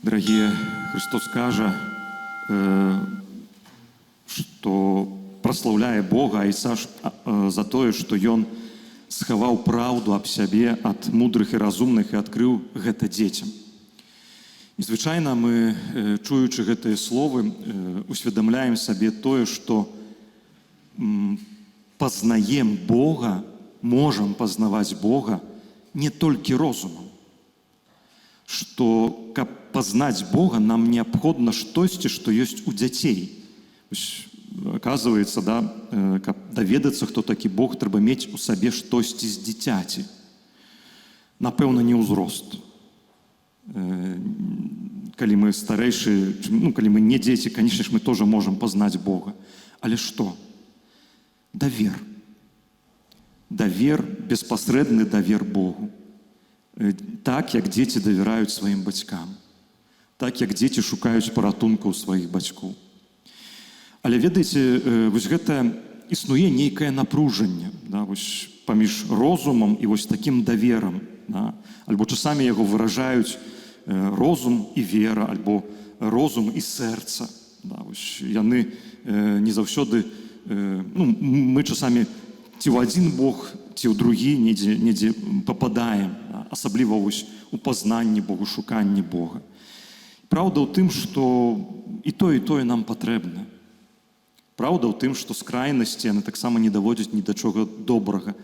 Дорогие, Христос кажа, што праслаўляе Бога Айца за тое, што Ён схаваў праўду аб сябе ад мудрых і разумных і адкрыў гэта дзецям. І звычайна мы, чуючы гэтыя словы, усведамляем сабе тое, што пазнаем Бога, можам пазнаваць Бога не толькі розумам. Што, каб пазнаць Бога, нам неабходна штосьці, што ёсць у дзяцей. Оказывается, да, каб даведацца, хто такі Бог, трэба мець у сабе штосьці з дзіцяці. Напэўна, не ўзрост. Калі мы старэйшыя, калі мы не дзеці, канечне ж, мы тоже можам пазнаць Бога. Але што? Давер. Давер, беспасрэдны давер Богу. Так, як дзеці давяраюць сваім бацькам. Так, як дзеці шукаюць паратунку ў сваіх бацькоў. Але ведаеце, вось гэта існуе нейкае напружанне, да, вось паміж розумам і вось такім даверам. Да? Альбо часамі яго выражаюць розум і вера, альбо розум і сэрца. Да? Вось яны не заўсёды, мы часамі ці ў адзін Бог, ці ў другі недзе пападаем, да? Асабліва вось у пазнанні Богу, шуканні Бога. Праўда ў тым, што і тое нам патрэбна. Праўда ў тым, што з крайнасці яны таксама не даводзяць ні да чого добрага.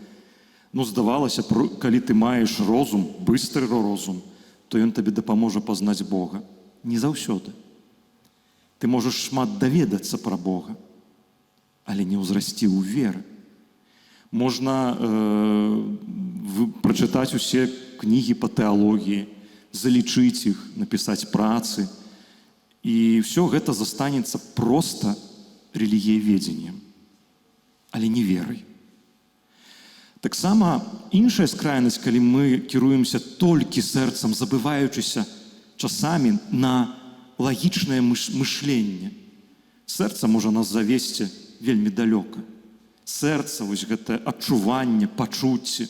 Здавалася, калі ты маеш розум, быстры розум, то ён табе дапаможа пазнаць Бога. Не заўсёды. Ты можаш шмат даведацца пра Бога, але не ўзрасці ў веры. Можна прачытаць усе кнігі па тэалогіі, залічыць іх, напісаць працы, і ўсё гэта застанецца проста рэлігіяведзеннем, але не верай. Таксама іншая скрайнасць, калі мы кіруемся толькі сэрцам, забываючыся часамі на лагічнае мышленне. Сэрца можа нас завесці вельмі далёка. Сэрца, вось гэта адчуванне, пачуцці,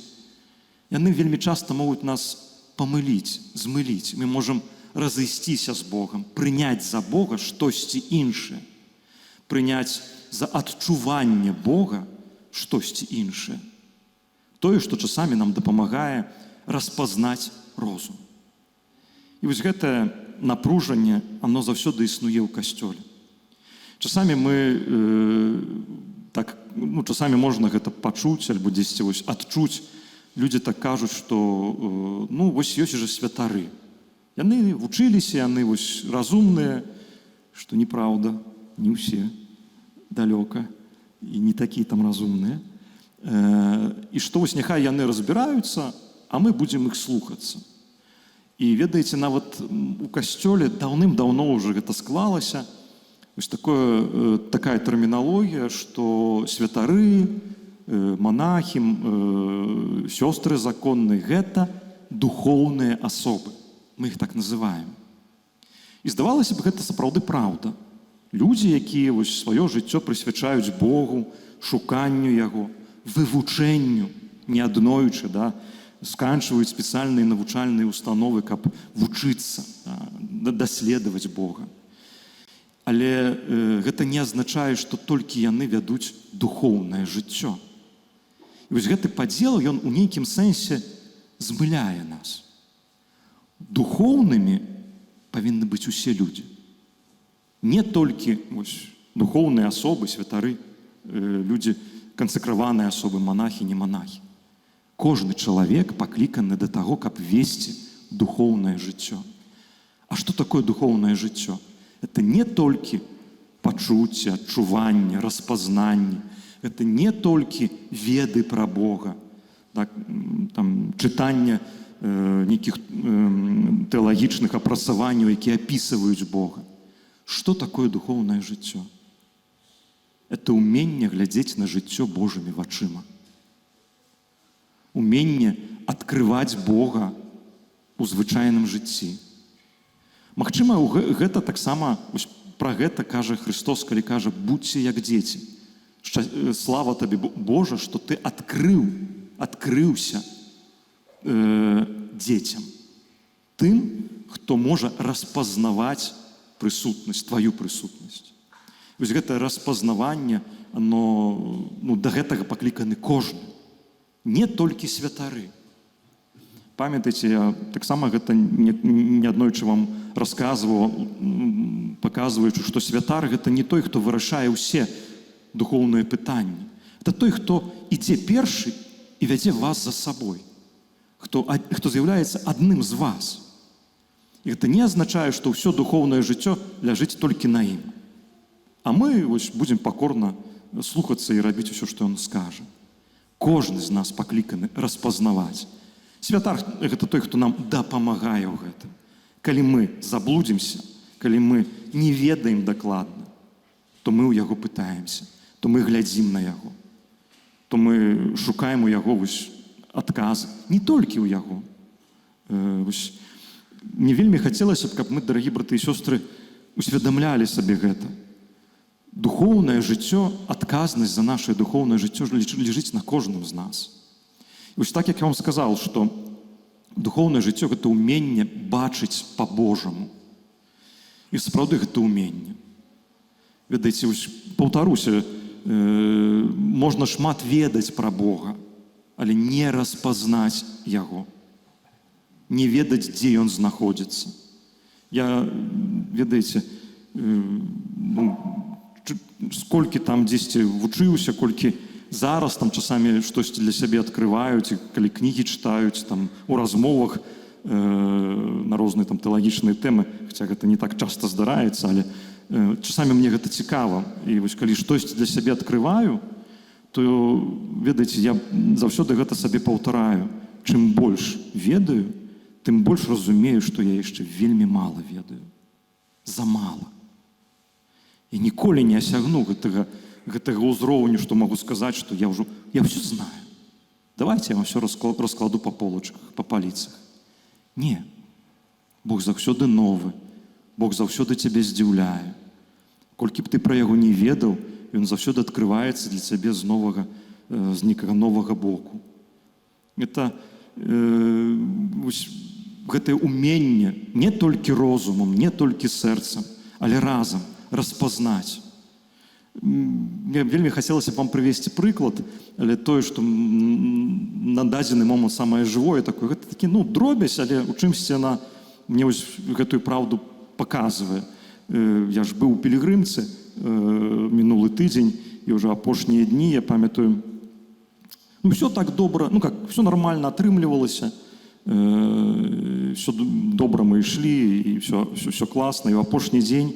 яны вельмі часта могуць нас памыліць, змыліць. Мы можам разысціся з Богам, прыняць за Бога штосьці іншае, прыняць за адчуванне Бога штосьці іншае. Тое, што часамі нам дапамагае распазнаць розум. І вось гэтае напружанне, оно заўсёды існуе ў касцёле. Часамі часамі можна гэта пачуць, альбо дзесьці вось адчуць. Людзі так кажуць, што вось ёсць жа святары. Яны вучыліся, яны вось разумныя, што неправда, не ўсе, далёка, і не такія там разумныя. І што вось няхай яны разбіраюцца, а мы будзем іх слухацца. І ведаеце, нават у касцёле даўным-даўно ўжо гэта склалася. Вось такая тэрміналогія, што святары, монахі, сёстры законныя — гэта духоўныя асобы. Мы іх так называем. І здавалася б, гэта сапраўды праўда. Людзі, якія вось сваё жыццё прысвячаюць Богу, шуканню Яго, вывучэнню, не адноючы, да, сканчваюць спецыяльныя навучальныя установы, каб вучыцца, даследаваць Бога. Але гэта не азначае, што толькі яны вядуць духоўнае жыццё. І вось гэты падзел, ён у нейкім сэнсе змыляе нас. Духоўнымі павінны быць усе людзі. Не толькі духоўныя асобы, святары, людзі, кансакраваныя асобы, монахі, не монахі. Кожны чалавек пакліканы да таго, каб весці духоўнае жыццё. А што такое духоўнае жыццё? Это не толькі пачуцці, адчуванне, распазнанне. Это не толькі веды пра Бога, так, там, чытанне нейкіх тэалагічных апрацаванняў, якія апісваюць Бога. Што такое духоўнае жыццё? Это уменне глядзець на жыццё Божымі вачыма. Уменне адкрываць Бога ў звычайным жыцці. Магчыма, гэта таксама, пра гэта кажа Христос, калі кажа: будзьце як дзеці. Слава табе, Божа, што ты адкрыўся дзецям. Тым, хто можа распазнаваць прысутнасць, тваю прысутнасць. Вось гэтае распазнаванне, оно, да гэтага пакліканы кожны, не толькі святары. Памятаеце, я таксама гэта неаднойчы вам расказваў, паказваючы, што святар гэта не той, хто вырашае ўсе духоўныя пытанні. Это той, хто ідзе першы і вядзе вас за сабой, хто з'яўляецца адным з вас. І гэта не азначае, што ўсё духоўнае жыццё ляжыць толькі на ім. А мы будзем пакорна слухацца і рабіць усё, што ён скажа. Кожны з нас пакліканы распазнаваць. Святар – гэта той, хто нам дапамагае ў гэтым. Калі мы заблудзімся, калі мы не ведаем дакладна, то мы ў яго пытаемся, то мы глядзім на яго, то мы шукаем у яго адказы. Не толькі ў яго. Мне вельмі хацелася б, каб мы, дарагі браты і сёстры, усведамлялі сабе гэта. Духоўнае жыццё, адказнасць за нашае духоўнае жыццё ляжыць на кожным з нас. І вось так, як я вам сказаў, што духоўнае жыццё – гэта ўменне бачыць па-божаму. І сапраўды гэта ўменне. Ведаеце, паўтаруся, можна шмат ведаць пра Бога, але не распазнаць яго. Не ведаць, дзе ён знаходзіцца. Я, ведаеце, сколькі там дзесьці вучыўся, колькі зараз там часамі штосьці для сябе адкрываюць, калі кнігі чытаюць, там у размовах на розныя там тэалагічныя тэмы, хаця гэта не так часта здараецца, але часамі мне гэта цікава. І вось калі штосьці для сябе адкрываю, то, ведаеце, я заўсёды гэта сабе паўтараю. Чым больш ведаю, тым больш разумею, што я яшчэ вельмі мала ведаю. Замала. І ніколі не асягну гэтага ўзроўню, што магу сказаць, што я ўсё знаю. Давайте я вам ўсё раскладу па полачках, па паліцах. Не. Бог заўсёды новы. Бог заўсёды цябе здзіўляе. Колькі б ты пра яго не ведаў, ён заўсёды адкрываецца для цябе з некага новага боку. Гэтае ўменне не толькі розумам, не толькі сэрцам, але разам распазнаць. Мне вельмі хацелася б вам прывесці прыклад, але тое, што на дадзены момант самае жывое такое, гэта такі, дробязь, але у чымсьці яна мне гэтую праўду паказвае. Я ж быў у пілігрымцы мінулы тыдзень, і ўжо апошнія дні, я памятаю, ўсё так добра, ўсё нармальна атрымлівалася, ўсё добра мы ішлі, і ўсё класна, і ў апошні дзень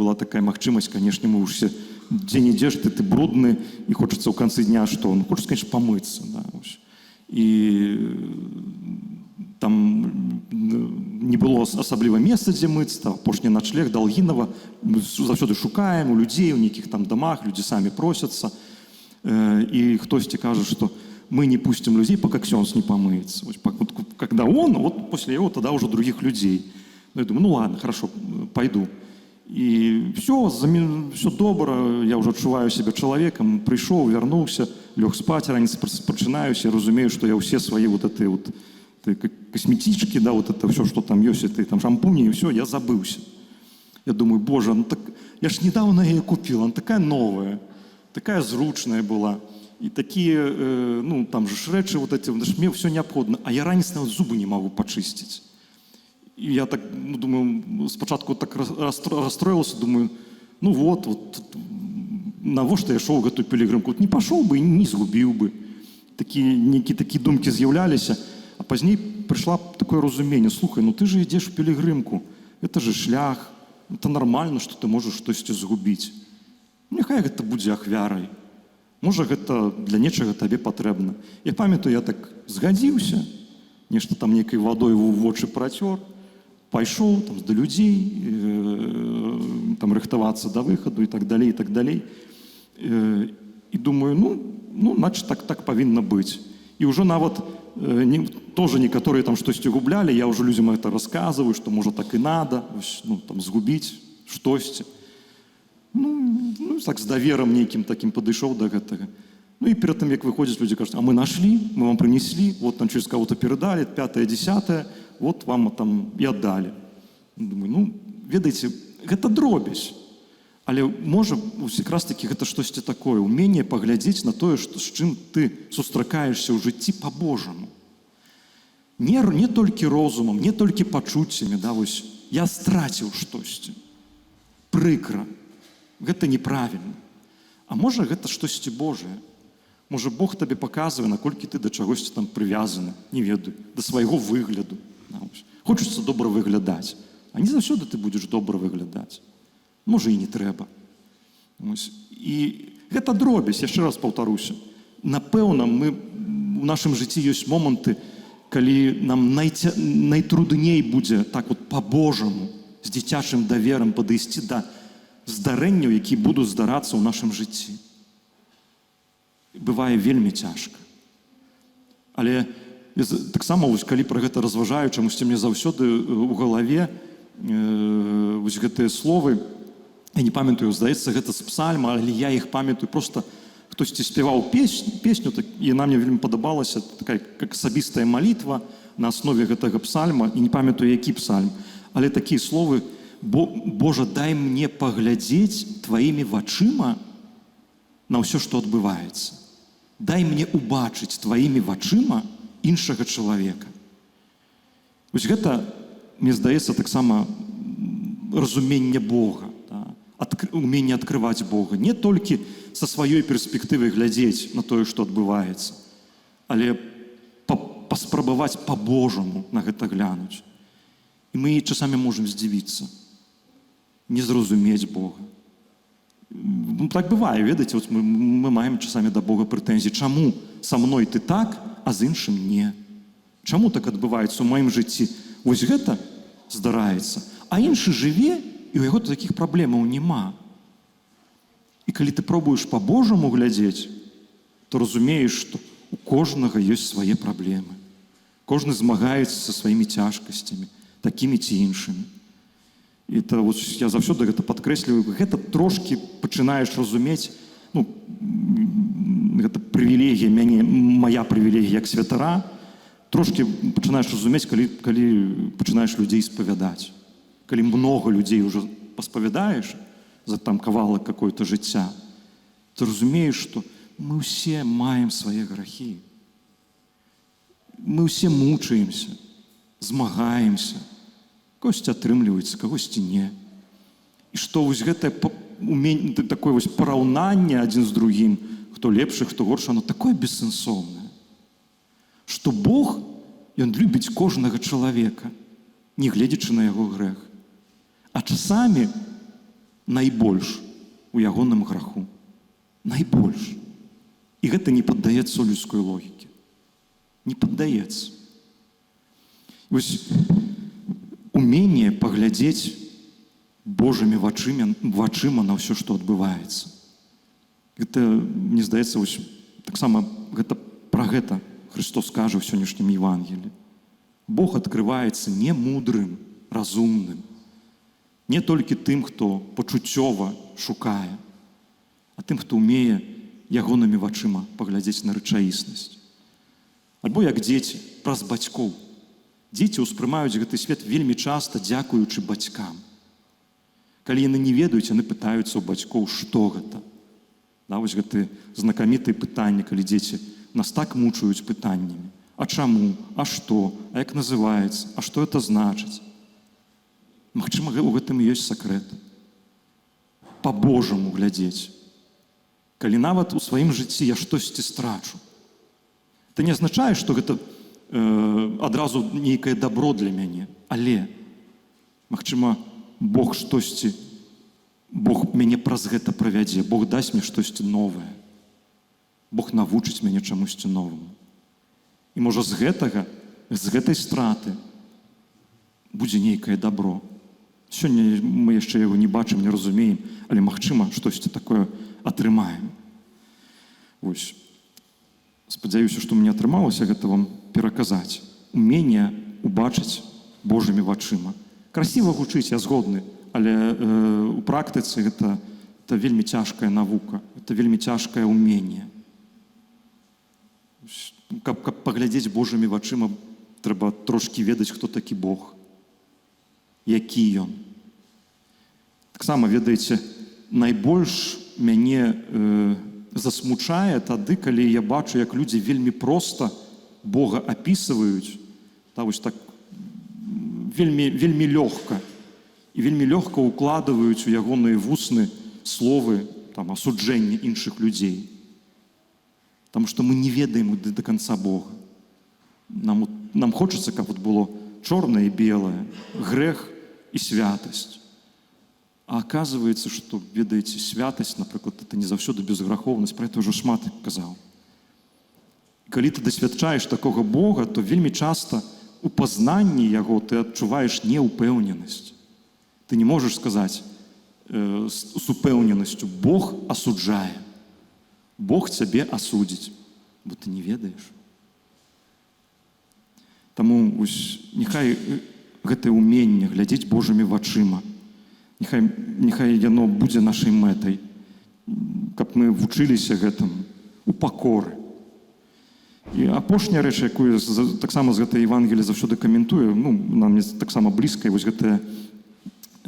была такая магчымасць, канешне, мы ўсе дзе-нідзе ж ты брудны, і хочацца ў канцы дня што? Хочацца, канешне, памыцца. І там не было асабліва месца, дзе мыцца, апошні начлег Далгінава, заўсёды шукаем у людзей, у нейкіх там дамах, людзі самі просяцца, і хтосьці кажа, што мы не пустим людей, пока ксёнз не помыется. Когда он, после его тогда уже других людей. Я думаю, ладно, хорошо, пойду. И все добро, я уже отчуваю себя человеком, пришел, вернулся, лег спать, ранец прочинаюсь, я разумею, что я все свои косметички, это все, что там есть, это там шампуни, и все, я забылся. Я думаю, боже, я ж недавно ее купил, она такая новая, такая зручная была. И такие, там же шредши мне все необходимо, а я ранец зубы не могу почистить. И я так, думаю, спочатку так расстроился, думаю, навошта я шел в эту пилигримку? Не пошел бы и не згубил бы. Такие думки з'являлись, а позднее пришло такое разумение, слухай, ты же идешь в пилигримку, это же шлях, это нормально, что ты можешь что-то згубить. Нехай это будет ахвярой. Можа, гэта для нечага табе патрэбна. Я памятаю, я так згадзіўся, нешта там нейкай вадой ў вочы працёр, пайшоў там да людзей, там рыхтавацца да выхаду і так далей, і так далей. І думаю, значит, так павінна быць. І ўжо нават тоже некаторыя там штосьці гублялі, я ўжо людзям гэта расказваю, што можа так і надо, там згубіць штосьці. Так з даверам нейкім такім падышоў да гэтага. І перед тым, як выходзяць, людзі кажуць, а мы нашли, мы вам принесли, вот там через кого-то передали, 5-е, 10-е, вот вам там і аддалі. Думаю, ну, ведаеце, гэта дробязь. Але можа, якраз таки гэта штосьці такое, уменне паглядзець на тое, з чым ты сустракаешся ў жыцці по-божаму. Не толькі розумам, не толькі пачуццямі, да, вось, я страціў штосьці. Прыкра. Гэта неправільна. А можа, гэта штосьці Божае. Можа, Бог табе паказвае, наколькі ты да чагосьці там прывязаны, не ведаю, да свайго выгляду. Да, хочацца добра выглядаць. А не заўсёды ты будзеш добра выглядаць. Можа, і не трэба. І гэта дробязь, яшчэ раз паўтаруся. Напэўна, у нашым жыцці ёсць моманты, калі нам найтрудней будзе так вот по-божаму, з дзіцячым даверам падысці да здарэнняў, які будуць здарацца ў нашым жыцці. Бывае вельмі цяжка. Але таксама, калі пра гэта разважаю, чамусьці мне заўсёды ў галаве вось гэтыя словы, я не памятаю, здаецца, гэта з псальма, але я іх памятаю, просто хтосьці спяваў песню, і яна мне вельмі падабалася, такая як асабістая малітва на аснове гэтага псальма, і не памятаю, які псальм, але такія словы: «Божа, дай мне паглядзець тваімі вачыма на ўсё, што адбываецца. Дай мне убачыць тваімі вачыма іншага чалавека». Вось гэта, мне здаецца, таксама разуменне Бога, уменне адкрываць Бога. Не толькі са сваёй перспектывы глядзець на тое, што адбываецца, але паспрабаваць па-божаму на гэта глянуць. І мы часамі можам здзівіцца, не зразумець Бога. Так бывае, ведаеце, мы маем часамі да Бога прэтэнзіі. Чаму са мной ты так, а з іншым не? Чаму так адбываецца ў маім жыцці? Вось гэта здараецца. А іншы жыве, і ў яго такіх праблемаў няма. І калі ты пробуеш па-божаму глядзець, то разумееш, што у кожнага ёсць свае праблемы. Кожны змагаецца са сваімі цяжкасцямі, такімі ці іншымі. І я заўсёды гэта падкрэсліваю, гэта трошкі пачынаеш разумець, гэта прывілегія мяне, мая прывілегія як святара, трошкі пачынаеш разумець, калі пачынаеш людзей спавядаць. Калі многа людзей ўжо паспавядаеш за там кавалак какое-то жыцця, ты разумееш, што мы ўсе маем свае грахі. Мы ўсе мучаемся, змагаемся. Кагосьці атрымліваецца, кагосьці не. І што вось гэтае такое вось параўнанне адзін з другім, хто лепшы, хто горшы, оно такое бессэнсоўнае. Што Бог, Ён любіць кожнага чалавека, не гледзячы на яго грэх. А часамі найбольш у ягоным граху. Найбольш. І гэта не паддаецца людской логіке. Не паддаецца. Вось уменне паглядзець Божымі вачыма на ўсё, што адбываецца. Гэта, мне здаецца, вось таксама пра гэта Христос кажа ў сённяшнім Евангеліі. Бог адкрываецца не мудрым, разумным, не толькі тым, хто пачуццёва шукае, а тым, хто ўмее ягонымі вачыма паглядзець на рэчаіснасць. Альбо як дзеці, праз бацькоў. Дзеці ўспрымаюць гэты свет вельмі часта дзякуючы бацькам. Калі яны не ведаюць, яны пытаюцца ў бацькоў, што гэта. Вось гэты знакамітыя пытанні, калі дзеці нас так мучаюць пытаннямі. А чаму? А што? А як называецца? А што гэта значыць? Магчыма, у гэтым і ёсць сакрэт. Па-божаму глядзець. Калі нават у сваім жыцці я штосьці страчу. Це не азначае, што гэта адразу нейкае дабро для мяне. Але, магчыма, Бог мяне праз гэта правядзе. Бог дасць мне штосьці новае. Бог навучыць мяне чамусьці новаму. І можа з гэтай страты будзе нейкае дабро. Сёння мы яшчэ яго не бачым, не разумеем, але, магчыма, штосьці такое атрымаем. Вось. Спадзяюся, што мне атрымалася гэта вам пераказаць. Уменне убачыць Божымі вачыма. Красіва гучыць, я згодны, але у практыцы гэта вельмі цяжкая навука, гэта вельмі цяжкае уменне. Каб паглядзець Божымі вачыма трэба трошкі ведаць, хто такі Бог, які Ён. Таксама, ведаеце, найбольш мяне засмучае тады, калі я бачу, як людзі вельмі проста Бога апісваюць, вось так вельмі лёгка, і вельмі лёгка укладваюць у ягоныя вусны словы асуджэння іншых людзей. Таму што мы не ведаем да канца Бога. Нам хочацца, каб было чорнае і белае, грэх і святасць. А оказывается, что, ведаеце, святасць, напрыклад, это не заўсёды безграхоўнасць, про это ўжо шмат казаў. Калі ты дасвядчаеш такога Бога, то вельмі часта у пазнанні яго ты адчуваеш неупэўненасць. Ты не можаш сказаць з упэўненасцю: Бог асуджае, Бог цябе асудзіць, бо ты не ведаеш. Таму няхай гэтае ўменне глядзець Божымі вачыма, Няхай яно будзе нашай мэтай, каб мы вучыліся гэтым у пакоры. І апошняя рэч, якую таксама з гэтай Евангелія заўсёды каментую, нам таксама блізка, вось гэтыя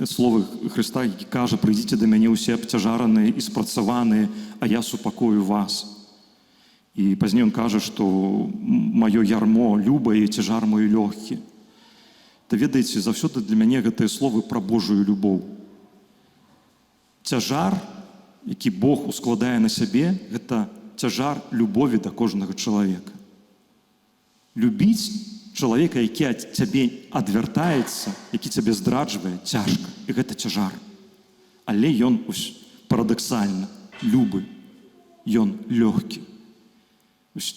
словы Хрыста, які кажа: «Прыйдзіце да мяне ўсе абцяжараныя і спрацаваныя, а я супакою вас». І пазней ён кажа, што маё ярмо любае і цяжар мой лёгкі. Та ведаеце, заўсёды для мяне гэтыя словы пра Божую любоў. Цяжар, які Бог ускладае на сябе, гэта цяжар любові да кожнага чалавека. Любіць чалавека, які ад цябе адвяртаецца, які цябе здраджвае, цяжка, і гэта цяжар. Але ён парадаксальна любы, ён лёгкі.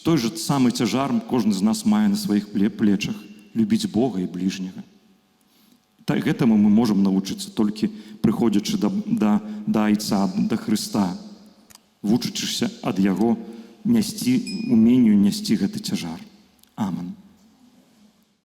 Той жа самы цяжар кожны з нас мае на сваіх плечах — любіць Бога і бліжняга. Гэтаму мы можам навучыцца толькі прыходзячы да Айца, да Хрыста, вучачыся ад Яго уменню несці гэты цяжар. Амэн.